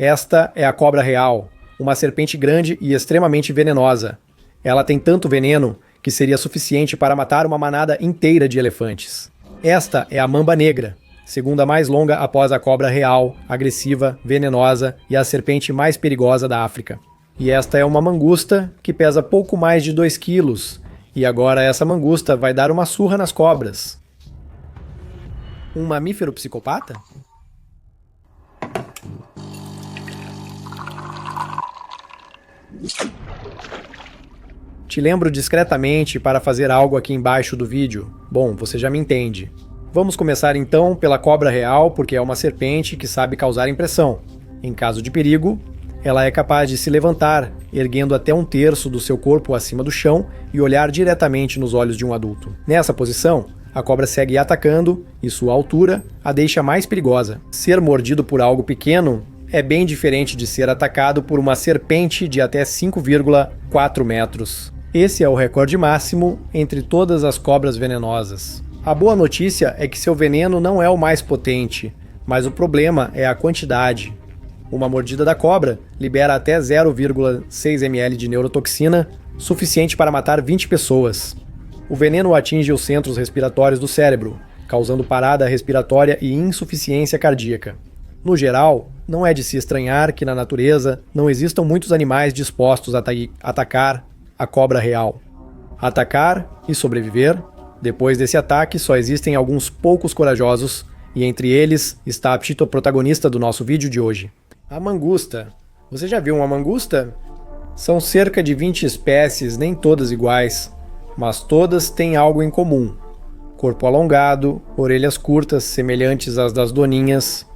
Esta é a cobra real, uma serpente grande e extremamente venenosa. Ela tem tanto veneno que seria suficiente para matar uma manada inteira de elefantes. Esta é a mamba negra, segunda mais longa após a cobra real, agressiva, venenosa e a serpente mais perigosa da África. E esta é uma mangusta que pesa pouco mais de 2 quilos, e agora essa mangusta vai dar uma surra nas cobras. Um mamífero psicopata? Te lembro discretamente para fazer algo aqui embaixo do vídeo. Bom, você já me entende. Vamos começar então pela cobra real, porque é uma serpente que sabe causar impressão. Em caso de perigo, ela é capaz de se levantar, erguendo até 1/3 do seu corpo acima do chão e olhar diretamente nos olhos de um adulto. Nessa posição, a cobra segue atacando e sua altura a deixa mais perigosa. Ser mordido por algo pequeno é bem diferente de ser atacado por uma serpente de até 5,4 metros. Esse é o recorde máximo entre todas as cobras venenosas. A boa notícia é que seu veneno não é o mais potente, mas o problema é a quantidade. Uma mordida da cobra libera até 0,6 ml de neurotoxina, suficiente para matar 20 pessoas. O veneno atinge os centros respiratórios do cérebro, causando parada respiratória e insuficiência cardíaca. No geral, não é de se estranhar que na natureza não existam muitos animais dispostos a atacar a cobra real. Atacar e sobreviver. Depois desse ataque, só existem alguns poucos corajosos, e entre eles está a protagonista do nosso vídeo de hoje. A mangusta. Você já viu uma mangusta? São cerca de 20 espécies, nem todas iguais, mas todas têm algo em comum. Corpo alongado, orelhas curtas, semelhantes às das doninhas.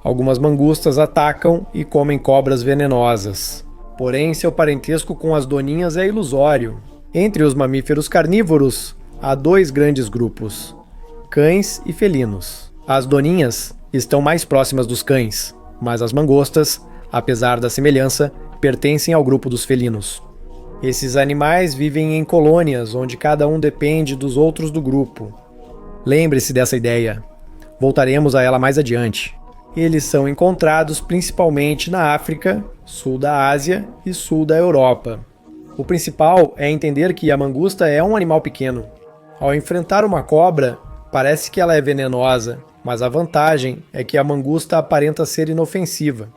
Algumas mangustas atacam e comem cobras venenosas. Porém, seu parentesco com as doninhas é ilusório. Entre os mamíferos carnívoros, há 2 grandes grupos: cães e felinos. As doninhas estão mais próximas dos cães, mas as mangostas, apesar da semelhança, pertencem ao grupo dos felinos. Esses animais vivem em colônias, onde cada um depende dos outros do grupo. Lembre-se dessa ideia. Voltaremos a ela mais adiante. Eles são encontrados principalmente na África, sul da Ásia e sul da Europa. O principal é entender que a mangusta é um animal pequeno. Ao enfrentar uma cobra, parece que ela é venenosa, mas a vantagem é que a mangusta aparenta ser inofensiva.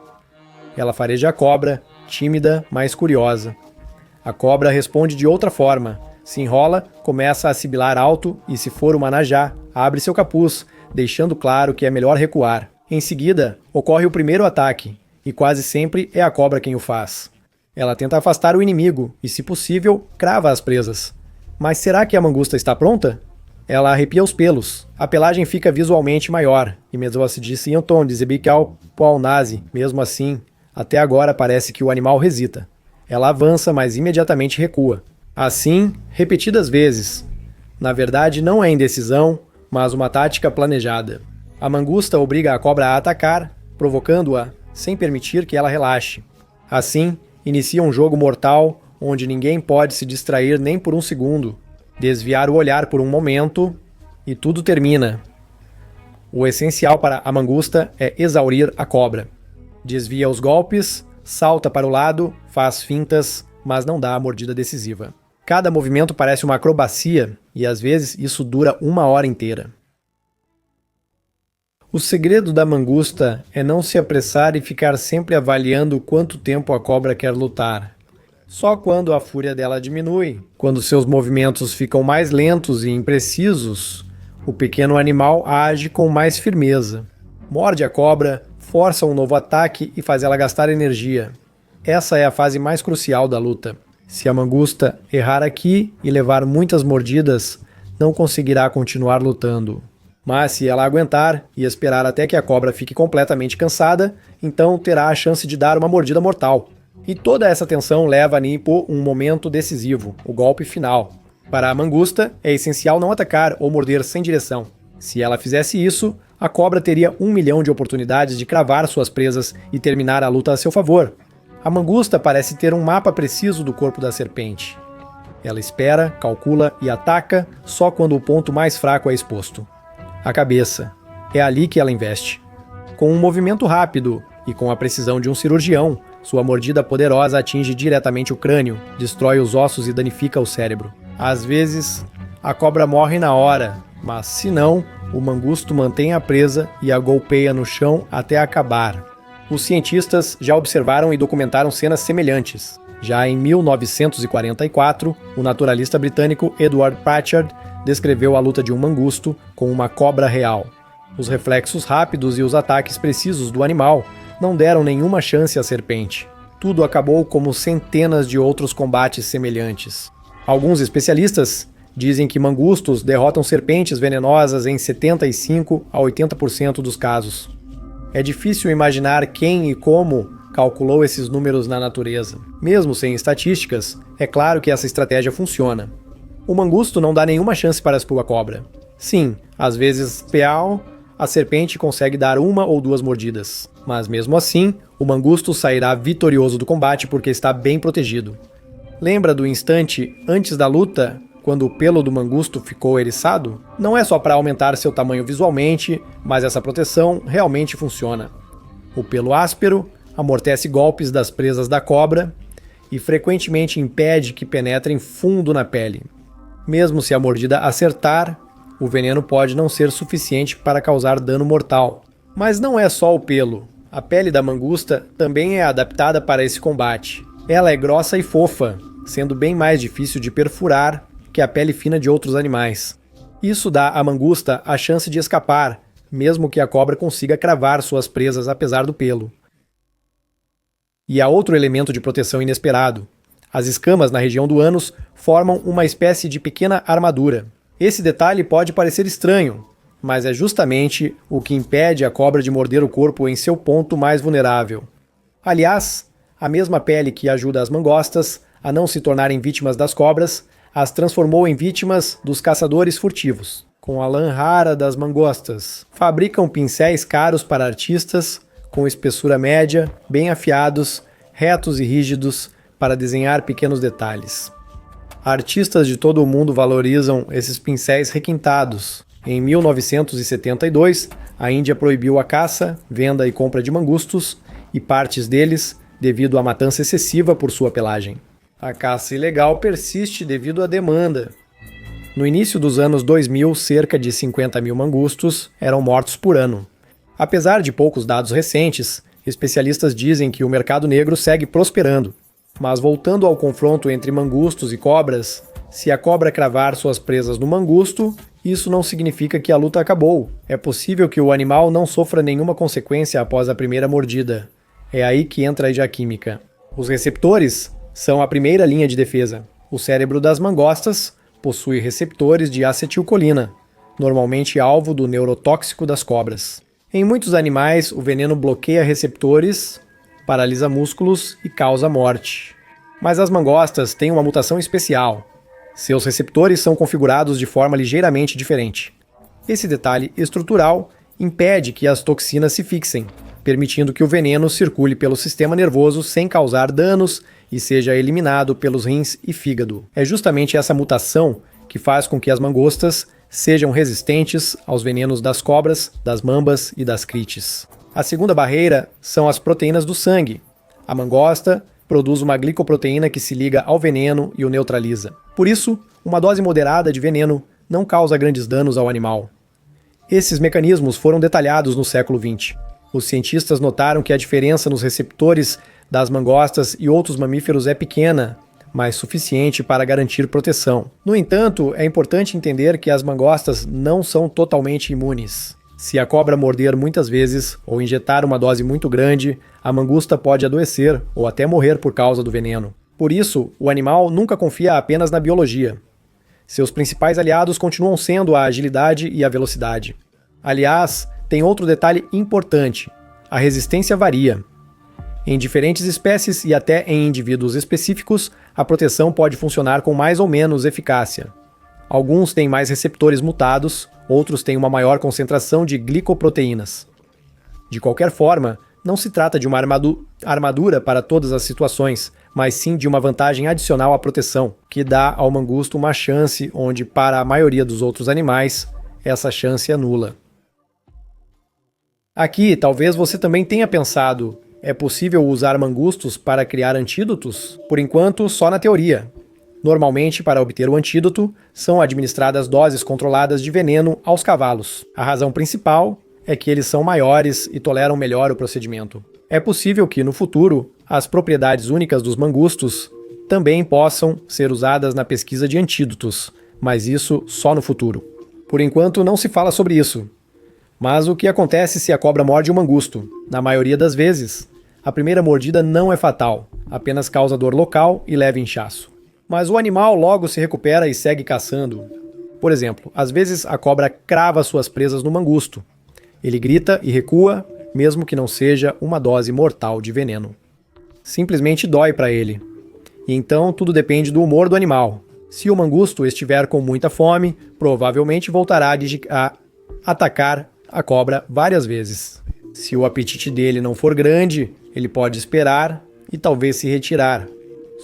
Ela fareja a cobra, tímida, mas curiosa. A cobra responde de outra forma. Se enrola, começa a sibilar alto e, se for uma najá, abre seu capuz, deixando claro que é melhor recuar. Em seguida, ocorre o primeiro ataque, e quase sempre é a cobra quem o faz. Ela tenta afastar o inimigo e, se possível, crava as presas. Mas será que a mangusta está pronta? Ela arrepia os pelos, a pelagem fica visualmente maior, e mesmo se disse em um tom de Zebical Paunazi, mesmo assim, até agora parece que o animal hesita. Ela avança, mas imediatamente recua. Assim, repetidas vezes. Na verdade, não é indecisão, mas uma tática planejada. A mangusta obriga a cobra a atacar, provocando-a, sem permitir que ela relaxe. Assim, inicia um jogo mortal, onde ninguém pode se distrair nem por um segundo, desviar o olhar por um momento, e tudo termina. O essencial para a mangusta é exaurir a cobra. Desvia os golpes, salta para o lado, faz fintas, mas não dá a mordida decisiva. Cada movimento parece uma acrobacia, e às vezes isso dura 1 hora inteira. O segredo da mangusta é não se apressar e ficar sempre avaliando quanto tempo a cobra quer lutar. Só quando a fúria dela diminui, quando seus movimentos ficam mais lentos e imprecisos, o pequeno animal age com mais firmeza. Morde a cobra, força um novo ataque e faz ela gastar energia. Essa é a fase mais crucial da luta. Se a mangusta errar aqui e levar muitas mordidas, não conseguirá continuar lutando. Mas se ela aguentar e esperar até que a cobra fique completamente cansada, então terá a chance de dar uma mordida mortal. E toda essa tensão leva a Nimpo um momento decisivo, o golpe final. Para a mangusta, é essencial não atacar ou morder sem direção. Se ela fizesse isso, a cobra teria 1 milhão de oportunidades de cravar suas presas e terminar a luta a seu favor. A mangusta parece ter um mapa preciso do corpo da serpente. Ela espera, calcula e ataca só quando o ponto mais fraco é exposto. A cabeça. É ali que ela investe. Com um movimento rápido, e com a precisão de um cirurgião, sua mordida poderosa atinge diretamente o crânio, destrói os ossos e danifica o cérebro. Às vezes, a cobra morre na hora, mas se não, o mangusto mantém a presa e a golpeia no chão até acabar. Os cientistas já observaram e documentaram cenas semelhantes. Já em 1944, o naturalista britânico Edward Pritchard descreveu a luta de um mangusto com uma cobra real. Os reflexos rápidos e os ataques precisos do animal não deram nenhuma chance à serpente. Tudo acabou como centenas de outros combates semelhantes. Alguns especialistas dizem que mangustos derrotam serpentes venenosas em 75 a 80% dos casos. É difícil imaginar quem e como calculou esses números na natureza. Mesmo sem estatísticas, é claro que essa estratégia funciona. O mangusto não dá nenhuma chance para a pua-cobra. Sim, às vezes, a serpente consegue dar uma ou duas mordidas. Mas mesmo assim, o mangusto sairá vitorioso do combate porque está bem protegido. Lembra do instante antes da luta, quando o pelo do mangusto ficou eriçado? Não é só para aumentar seu tamanho visualmente, mas essa proteção realmente funciona. O pelo áspero amortece golpes das presas da cobra e frequentemente impede que penetrem fundo na pele. Mesmo se a mordida acertar, o veneno pode não ser suficiente para causar dano mortal. Mas não é só o pelo. A pele da mangusta também é adaptada para esse combate. Ela é grossa e fofa, sendo bem mais difícil de perfurar que a pele fina de outros animais. Isso dá à mangusta a chance de escapar, mesmo que a cobra consiga cravar suas presas apesar do pelo. E há outro elemento de proteção inesperado. As escamas na região do ânus formam uma espécie de pequena armadura. Esse detalhe pode parecer estranho, mas é justamente o que impede a cobra de morder o corpo em seu ponto mais vulnerável. Aliás, a mesma pele que ajuda as mangostas a não se tornarem vítimas das cobras, as transformou em vítimas dos caçadores furtivos. Com a lã rara das mangostas, fabricam pincéis caros para artistas, com espessura média, bem afiados, retos e rígidos, para desenhar pequenos detalhes. Artistas de todo o mundo valorizam esses pincéis requintados. Em 1972, a Índia proibiu a caça, venda e compra de mangustos e partes deles devido à matança excessiva por sua pelagem. A caça ilegal persiste devido à demanda. No início dos anos 2000, cerca de 50 mil mangustos eram mortos por ano. Apesar de poucos dados recentes, especialistas dizem que o mercado negro segue prosperando. Mas voltando ao confronto entre mangustos e cobras, se a cobra cravar suas presas no mangusto, isso não significa que a luta acabou. É possível que o animal não sofra nenhuma consequência após a primeira mordida. É aí que entra a química. Os receptores são a primeira linha de defesa. O cérebro das mangostas possui receptores de acetilcolina, normalmente alvo do neurotóxico das cobras. Em muitos animais, o veneno bloqueia receptores, paralisa músculos e causa morte. Mas as mangostas têm uma mutação especial. Seus receptores são configurados de forma ligeiramente diferente. Esse detalhe estrutural impede que as toxinas se fixem, permitindo que o veneno circule pelo sistema nervoso sem causar danos e seja eliminado pelos rins e fígado. É justamente essa mutação que faz com que as mangostas sejam resistentes aos venenos das cobras, das mambas e das crites. A segunda barreira são as proteínas do sangue. A mangosta produz uma glicoproteína que se liga ao veneno e o neutraliza. Por isso, uma dose moderada de veneno não causa grandes danos ao animal. Esses mecanismos foram detalhados no século XX. Os cientistas notaram que a diferença nos receptores das mangostas e outros mamíferos é pequena, mas suficiente para garantir proteção. No entanto, é importante entender que as mangostas não são totalmente imunes. Se a cobra morder muitas vezes ou injetar uma dose muito grande, a mangusta pode adoecer ou até morrer por causa do veneno. Por isso, o animal nunca confia apenas na biologia. Seus principais aliados continuam sendo a agilidade e a velocidade. Aliás, tem outro detalhe importante: a resistência varia. Em diferentes espécies e até em indivíduos específicos, a proteção pode funcionar com mais ou menos eficácia. Alguns têm mais receptores mutados, outros têm uma maior concentração de glicoproteínas. De qualquer forma, não se trata de uma armadura para todas as situações, mas sim de uma vantagem adicional à proteção, que dá ao mangusto uma chance onde, para a maioria dos outros animais, essa chance é nula. Aqui, talvez você também tenha pensado: É possível usar mangustos para criar antídotos? Por enquanto, só na teoria. Normalmente, para obter o antídoto, são administradas doses controladas de veneno aos cavalos. A razão principal é que eles são maiores e toleram melhor o procedimento. É possível que, no futuro, as propriedades únicas dos mangustos também possam ser usadas na pesquisa de antídotos, mas isso só no futuro. Por enquanto, não se fala sobre isso. Mas o que acontece se a cobra morde um mangusto? Na maioria das vezes, a primeira mordida não é fatal, apenas causa dor local e leve inchaço. Mas o animal logo se recupera e segue caçando. Por exemplo, às vezes a cobra crava suas presas no mangusto. Ele grita e recua, mesmo que não seja uma dose mortal de veneno. Simplesmente dói para ele. E então tudo depende do humor do animal. Se o mangusto estiver com muita fome, provavelmente voltará a atacar a cobra várias vezes. Se o apetite dele não for grande, ele pode esperar e talvez se retirar.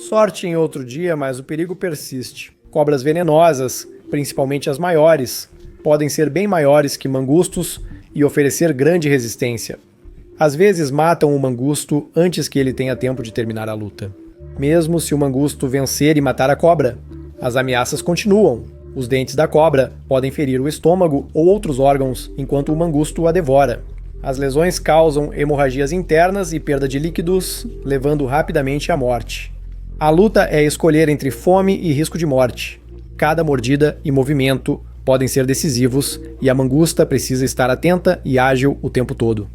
Sorte em outro dia, mas o perigo persiste. Cobras venenosas, principalmente as maiores, podem ser bem maiores que mangustos e oferecer grande resistência. Às vezes matam o mangusto antes que ele tenha tempo de terminar a luta. Mesmo se o mangusto vencer e matar a cobra, as ameaças continuam. Os dentes da cobra podem ferir o estômago ou outros órgãos enquanto o mangusto a devora. As lesões causam hemorragias internas e perda de líquidos, levando rapidamente à morte. A luta é escolher entre fome e risco de morte. Cada mordida e movimento podem ser decisivos e a mangusta precisa estar atenta e ágil o tempo todo.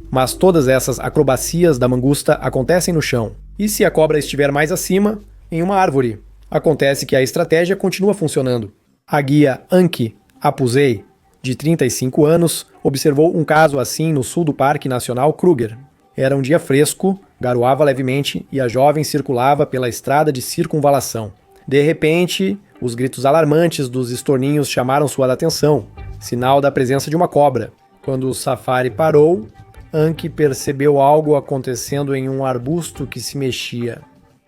Mas todas essas acrobacias da mangusta acontecem no chão. E se a cobra estiver mais acima, em uma árvore? Acontece que a estratégia continua funcionando. A guia Anki Apuzei, de 35 anos, observou um caso assim no sul do Parque Nacional Kruger. Era um dia fresco, garoava levemente e a jovem circulava pela estrada de circunvalação. De repente, os gritos alarmantes dos estorninhos chamaram sua atenção, sinal da presença de uma cobra. Quando o safari parou, Anki percebeu algo acontecendo em um arbusto que se mexia.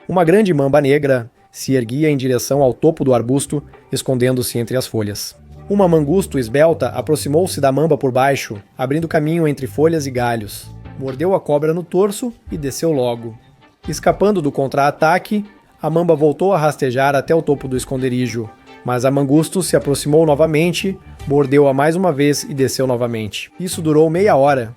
Uma grande mamba negra se erguia em direção ao topo do arbusto, escondendo-se entre as folhas. Uma mangusto esbelta aproximou-se da mamba por baixo, abrindo caminho entre folhas e galhos. Mordeu a cobra no torso e desceu logo. Escapando do contra-ataque, a mamba voltou a rastejar até o topo do esconderijo, mas a mangusto se aproximou novamente, mordeu-a mais uma vez e desceu novamente. Isso durou meia hora.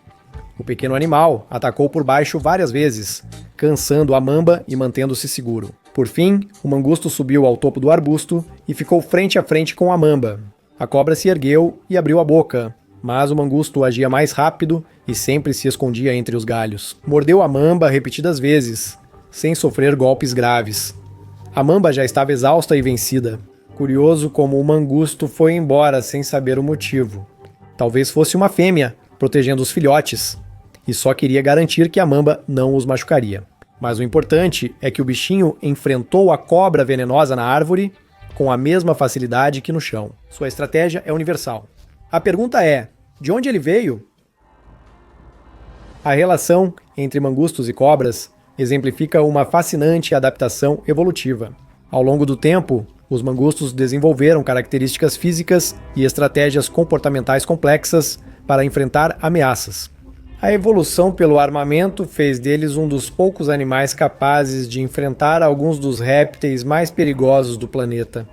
O pequeno animal atacou por baixo várias vezes, cansando a mamba e mantendo-se seguro. Por fim, o mangusto subiu ao topo do arbusto e ficou frente a frente com a mamba. A cobra se ergueu e abriu a boca, mas o mangusto agia mais rápido e sempre se escondia entre os galhos. Mordeu a mamba repetidas vezes, sem sofrer golpes graves. A mamba já estava exausta e vencida. Curioso como o mangusto foi embora sem saber o motivo. Talvez fosse uma fêmea, protegendo os filhotes, e só queria garantir que a mamba não os machucaria. Mas o importante é que o bichinho enfrentou a cobra venenosa na árvore com a mesma facilidade que no chão. Sua estratégia é universal. A pergunta é, de onde ele veio? A relação entre mangustos e cobras exemplifica uma fascinante adaptação evolutiva. Ao longo do tempo, os mangustos desenvolveram características físicas e estratégias comportamentais complexas para enfrentar ameaças. A evolução pelo armamento fez deles um dos poucos animais capazes de enfrentar alguns dos répteis mais perigosos do planeta.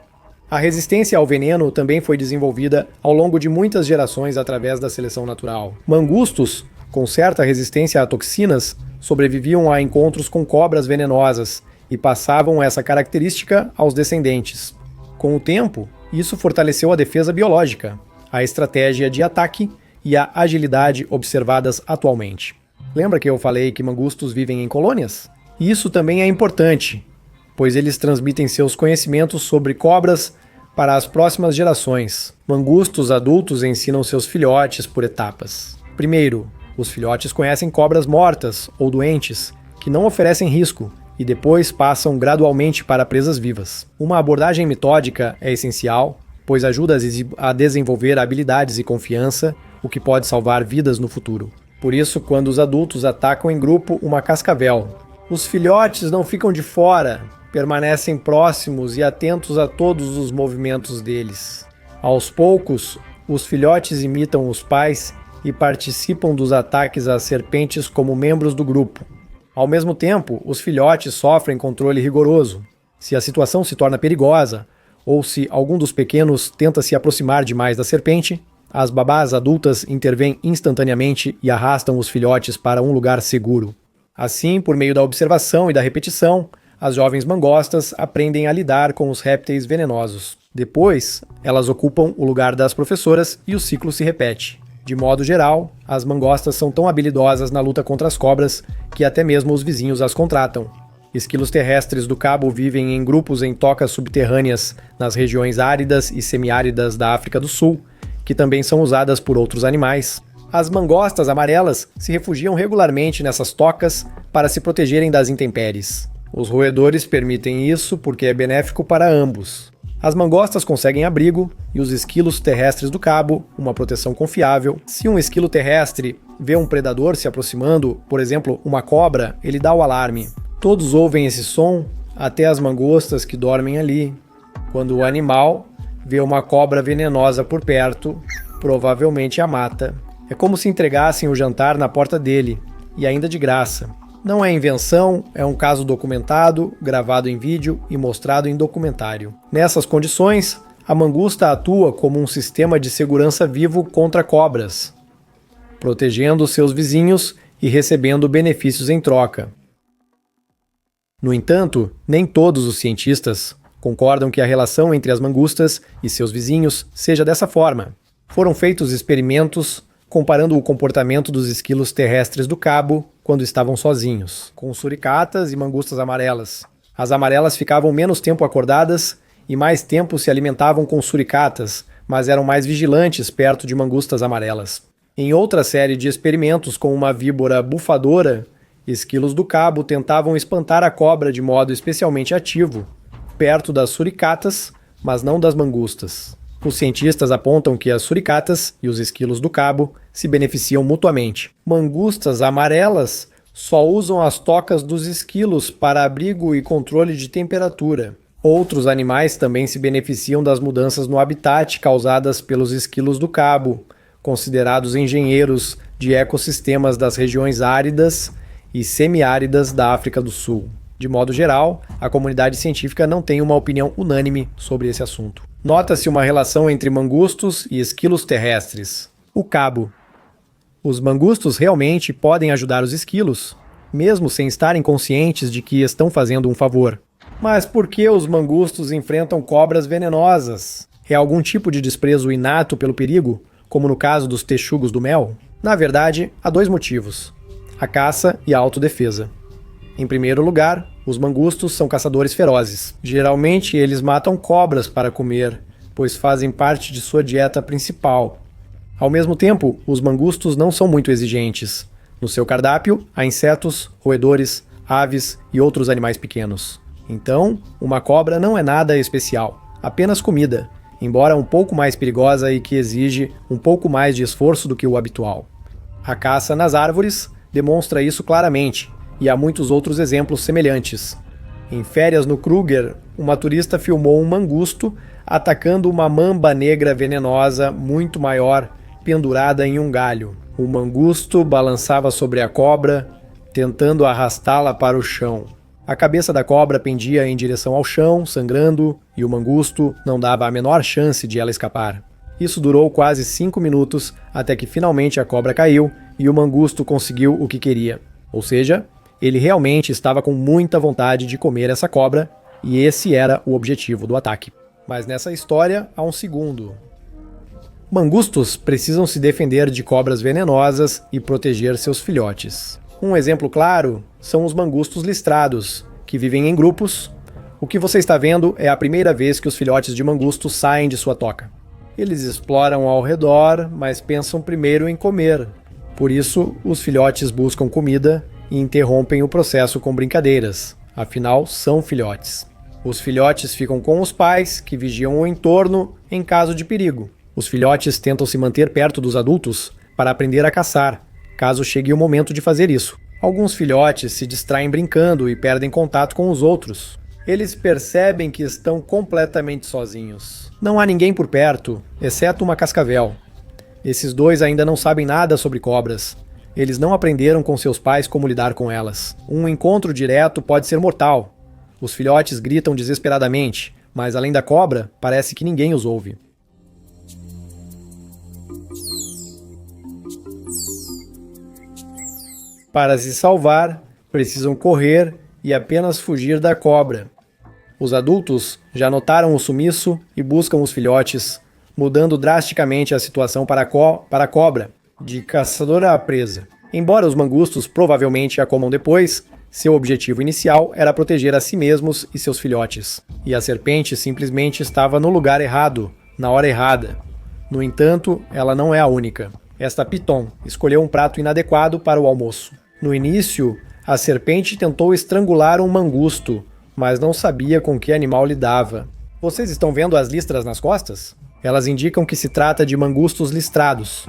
A resistência ao veneno também foi desenvolvida ao longo de muitas gerações através da seleção natural. Mangustos, com certa resistência a toxinas, sobreviviam a encontros com cobras venenosas e passavam essa característica aos descendentes. Com o tempo, isso fortaleceu a defesa biológica, a estratégia de ataque e a agilidade observadas atualmente. Lembra que eu falei que mangustos vivem em colônias? Isso também é importante, pois eles transmitem seus conhecimentos sobre cobras para as próximas gerações. Mangustos adultos ensinam seus filhotes por etapas. Primeiro, os filhotes conhecem cobras mortas ou doentes, que não oferecem risco, e depois passam gradualmente para presas vivas. Uma abordagem metódica é essencial, pois ajuda a desenvolver habilidades e confiança, o que pode salvar vidas no futuro. Por isso, quando os adultos atacam em grupo uma cascavel, os filhotes não ficam de fora, permanecem próximos e atentos a todos os movimentos deles. Aos poucos, os filhotes imitam os pais e participam dos ataques às serpentes como membros do grupo. Ao mesmo tempo, os filhotes sofrem controle rigoroso. Se a situação se torna perigosa, ou se algum dos pequenos tenta se aproximar demais da serpente, as babás adultas intervêm instantaneamente e arrastam os filhotes para um lugar seguro. Assim, por meio da observação e da repetição, as jovens mangostas aprendem a lidar com os répteis venenosos. Depois, elas ocupam o lugar das professoras e o ciclo se repete. De modo geral, as mangostas são tão habilidosas na luta contra as cobras que até mesmo os vizinhos as contratam. Esquilos terrestres do cabo vivem em grupos em tocas subterrâneas nas regiões áridas e semiáridas da África do Sul, que também são usadas por outros animais. As mangostas amarelas se refugiam regularmente nessas tocas para se protegerem das intempéries. Os roedores permitem isso porque é benéfico para ambos. As mangostas conseguem abrigo e os esquilos terrestres do cabo uma proteção confiável. Se um esquilo terrestre vê um predador se aproximando, por exemplo, uma cobra, ele dá o alarme. Todos ouvem esse som, até as mangostas que dormem ali. Quando o animal vê uma cobra venenosa por perto, provavelmente a mata. É como se entregassem o jantar na porta dele, e ainda de graça. Não é invenção, é um caso documentado, gravado em vídeo e mostrado em documentário. Nessas condições, a mangusta atua como um sistema de segurança vivo contra cobras, protegendo seus vizinhos e recebendo benefícios em troca. No entanto, nem todos os cientistas concordam que a relação entre as mangustas e seus vizinhos seja dessa forma. Foram feitos experimentos comparando o comportamento dos esquilos terrestres do cabo quando estavam sozinhos, com suricatas e mangustas amarelas. As amarelas ficavam menos tempo acordadas e mais tempo se alimentavam com suricatas, mas eram mais vigilantes perto de mangustas amarelas. Em outra série de experimentos com uma víbora bufadora, esquilos do cabo tentavam espantar a cobra de modo especialmente ativo, perto das suricatas, mas não das mangustas. Os cientistas apontam que as suricatas e os esquilos do cabo se beneficiam mutuamente. Mangustas amarelas só usam as tocas dos esquilos para abrigo e controle de temperatura. Outros animais também se beneficiam das mudanças no habitat causadas pelos esquilos do cabo, considerados engenheiros de ecossistemas das regiões áridas e semiáridas da África do Sul. De modo geral, a comunidade científica não tem uma opinião unânime sobre esse assunto. Nota-se uma relação entre mangustos e esquilos terrestres. O cabo. Os mangustos realmente podem ajudar os esquilos, mesmo sem estarem conscientes de que estão fazendo um favor. Mas por que os mangustos enfrentam cobras venenosas? É algum tipo de desprezo inato pelo perigo, como no caso dos texugos do mel? Na verdade, há dois motivos: a caça e a autodefesa. Em primeiro lugar, os mangustos são caçadores ferozes. Geralmente, eles matam cobras para comer, pois fazem parte de sua dieta principal. Ao mesmo tempo, os mangustos não são muito exigentes. No seu cardápio, há insetos, roedores, aves e outros animais pequenos. Então, uma cobra não é nada especial, apenas comida, embora um pouco mais perigosa e que exige um pouco mais de esforço do que o habitual. A caça nas árvores demonstra isso claramente, e há muitos outros exemplos semelhantes. Em férias no Kruger, uma turista filmou um mangusto atacando uma mamba negra venenosa muito maior pendurada em um galho. O mangusto balançava sobre a cobra, tentando arrastá-la para o chão. A cabeça da cobra pendia em direção ao chão, sangrando, e o mangusto não dava a menor chance de ela escapar. Isso durou quase 5 minutos, até que finalmente a cobra caiu e o mangusto conseguiu o que queria. Ou seja, ele realmente estava com muita vontade de comer essa cobra, e esse era o objetivo do ataque. Mas nessa história há um segundo. Mangustos precisam se defender de cobras venenosas e proteger seus filhotes. Um exemplo claro são os mangustos listrados, que vivem em grupos. O que você está vendo é a primeira vez que os filhotes de mangusto saem de sua toca. Eles exploram ao redor, mas pensam primeiro em comer. Por isso, os filhotes buscam comida e interrompem o processo com brincadeiras. Afinal, são filhotes. Os filhotes ficam com os pais, que vigiam o entorno em caso de perigo. Os filhotes tentam se manter perto dos adultos para aprender a caçar, caso chegue o momento de fazer isso. Alguns filhotes se distraem brincando e perdem contato com os outros. Eles percebem que estão completamente sozinhos. Não há ninguém por perto, exceto uma cascavel. Esses dois ainda não sabem nada sobre cobras. Eles não aprenderam com seus pais como lidar com elas. Um encontro direto pode ser mortal. Os filhotes gritam desesperadamente, mas além da cobra, parece que ninguém os ouve. Para se salvar, precisam correr e apenas fugir da cobra. Os adultos já notaram o sumiço e buscam os filhotes, mudando drasticamente a situação para a cobra, de caçadora a presa. Embora os mangustos provavelmente a comam depois, seu objetivo inicial era proteger a si mesmos e seus filhotes. E a serpente simplesmente estava no lugar errado, na hora errada. No entanto, ela não é a única. Esta piton escolheu um prato inadequado para o almoço. No início, a serpente tentou estrangular um mangusto, mas não sabia com que animal lidava. Vocês estão vendo as listras nas costas? Elas indicam que se trata de mangustos listrados,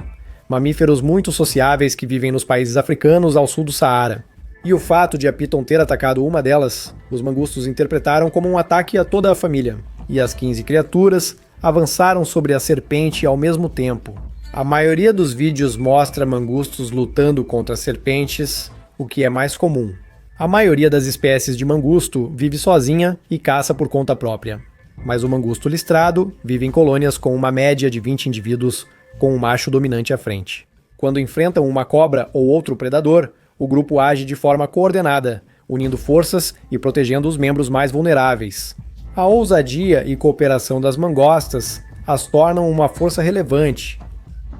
mamíferos muito sociáveis que vivem nos países africanos ao sul do Saara. E o fato de a piton ter atacado uma delas, os mangustos interpretaram como um ataque a toda a família. E as 15 criaturas avançaram sobre a serpente ao mesmo tempo. A maioria dos vídeos mostra mangustos lutando contra serpentes, o que é mais comum. A maioria das espécies de mangusto vive sozinha e caça por conta própria. Mas o mangusto listrado vive em colônias com uma média de 20 indivíduos, com um macho dominante à frente. Quando enfrentam uma cobra ou outro predador, o grupo age de forma coordenada, unindo forças e protegendo os membros mais vulneráveis. A ousadia e cooperação das mangostas as tornam uma força relevante.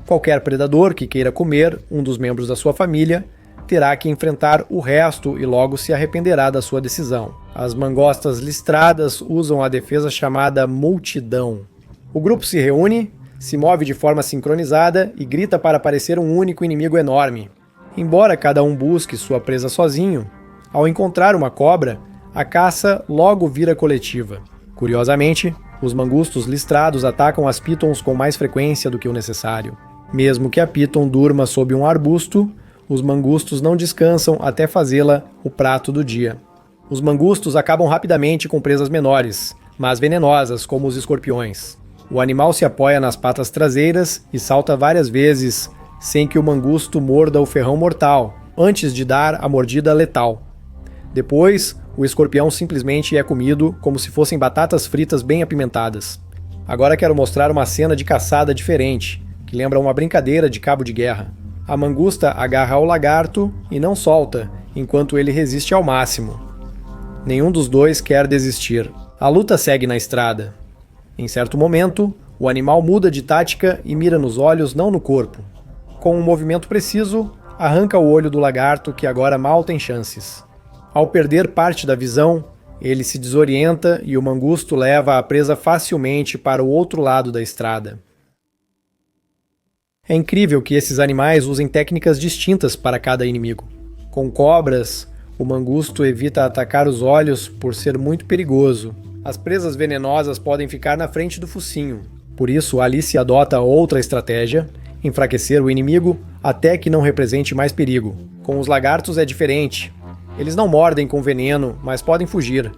Qualquer predador que queira comer um dos membros da sua família terá que enfrentar o resto e logo se arrependerá da sua decisão. As mangostas listradas usam a defesa chamada multidão. O grupo se reúne, se move de forma sincronizada e grita para parecer um único inimigo enorme. Embora cada um busque sua presa sozinho, ao encontrar uma cobra, a caça logo vira coletiva. Curiosamente, os mangustos listrados atacam as pitons com mais frequência do que o necessário. Mesmo que a piton durma sob um arbusto, os mangustos não descansam até fazê-la o prato do dia. Os mangustos acabam rapidamente com presas menores, mas venenosas, como os escorpiões. O animal se apoia nas patas traseiras e salta várias vezes sem que o mangusto morda o ferrão mortal, antes de dar a mordida letal. Depois, o escorpião simplesmente é comido como se fossem batatas fritas bem apimentadas. Agora quero mostrar uma cena de caçada diferente, que lembra uma brincadeira de cabo de guerra. A mangusta agarra o lagarto e não solta, enquanto ele resiste ao máximo. Nenhum dos dois quer desistir. A luta segue na estrada. Em certo momento, o animal muda de tática e mira nos olhos, não no corpo. Com um movimento preciso, arranca o olho do lagarto, que agora mal tem chances. Ao perder parte da visão, ele se desorienta e o mangusto leva a presa facilmente para o outro lado da estrada. É incrível que esses animais usem técnicas distintas para cada inimigo. Com cobras, o mangusto evita atacar os olhos por ser muito perigoso. As presas venenosas podem ficar na frente do focinho. Por isso, Alice adota outra estratégia, enfraquecer o inimigo até que não represente mais perigo. Com os lagartos é diferente. Eles não mordem com veneno, mas podem fugir.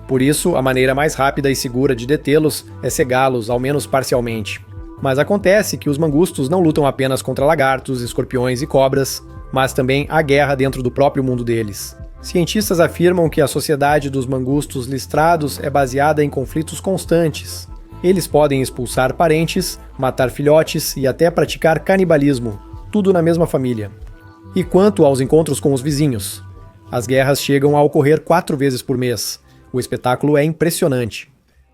Por isso, a maneira mais rápida e segura de detê-los é cegá-los, ao menos parcialmente. Mas acontece que os mangustos não lutam apenas contra lagartos, escorpiões e cobras, mas também há guerra dentro do próprio mundo deles. Cientistas afirmam que a sociedade dos mangustos listrados é baseada em conflitos constantes. Eles podem expulsar parentes, matar filhotes e até praticar canibalismo, tudo na mesma família. E quanto aos encontros com os vizinhos? As guerras chegam a ocorrer 4 vezes por mês. O espetáculo é impressionante.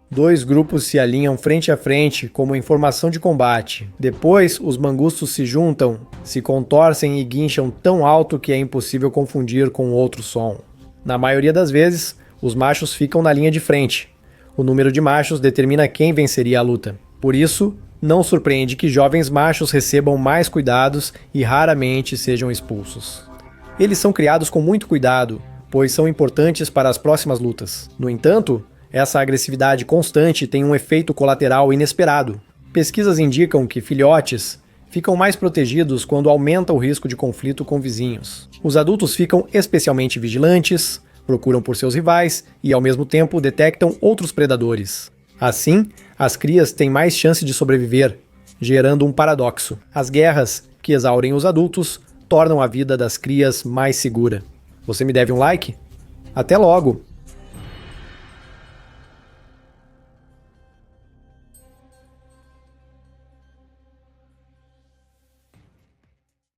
2 grupos se alinham frente a frente como informação de combate. Depois, os mangustos se juntam, se contorcem e guincham tão alto que é impossível confundir com outro som. Na maioria das vezes, os machos ficam na linha de frente. O número de machos determina quem venceria a luta. Por isso, não surpreende que jovens machos recebam mais cuidados e raramente sejam expulsos. Eles são criados com muito cuidado, pois são importantes para as próximas lutas. No entanto, essa agressividade constante tem um efeito colateral inesperado. Pesquisas indicam que filhotes ficam mais protegidos quando aumenta o risco de conflito com vizinhos. Os adultos ficam especialmente vigilantes, procuram por seus rivais e, ao mesmo tempo, detectam outros predadores. Assim, as crias têm mais chance de sobreviver, gerando um paradoxo. As guerras que exaurem os adultos tornam a vida das crias mais segura. Você me deve um like? Até logo!